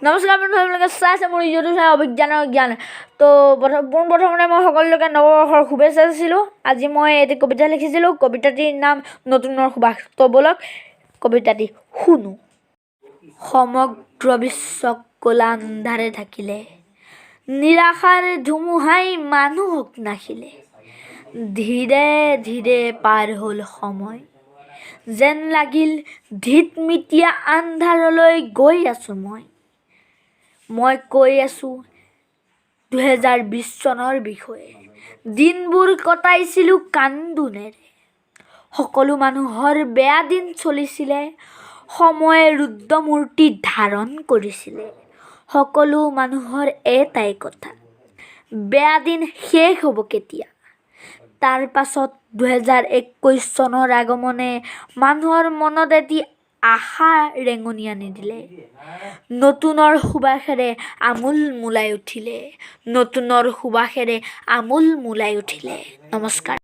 নমস্কাৰ বন্ধু, আপোনালোকে চাই আছে মোৰ ইউটিউব চেনেল অভিজ্ঞানৰ জ্ঞান। তো পোনপ্ৰথমতে মই সকলোকে নৱবৰ্ষৰ শুভেচ্ছা দিছিলোঁ। আজি মই এটি কবিতা লিখিছিলোঁ। কবিতাটিৰ নাম নতুনৰ সুবাস। তো বলক কবিতাটি শুনো। সমগ্ৰ বিশ্বক ক'লা আন্ধাৰে ঢাকিলে, নিৰাশাৰ ধুমুহাই মানুহক নাশিলে। ধীৰে ধীৰে পাৰ হ'ল সময়, যেন লাগিল ঢিতমিতীয়া আন্ধাৰলৈ গৈ আছোঁ মই কৈ আছোঁ 2020 চনৰ বিষয়ে। দিনবোৰ কটাইছিলোঁ কান্দোনেৰে। সকলো মানুহৰ বেয়া দিন চলিছিলে, সময়ে ৰুদ্ৰমূৰ্তি ধাৰণ কৰিছিলে। সকলো মানুহৰ এটাই কথা, বেয়া দিন শেষ হ'ব কেতিয়া। তাৰ পাছত 2021 চনৰ আগমনে মানুহৰ মনত এটি আশা ৰেঙনি আনি দিলে। নতুনৰ সুবাসেৰে আমোল মোলাই উঠিলে, নতুনৰ সুবাসেৰে আমোল মোলাই উঠিলে। নমস্কাৰ।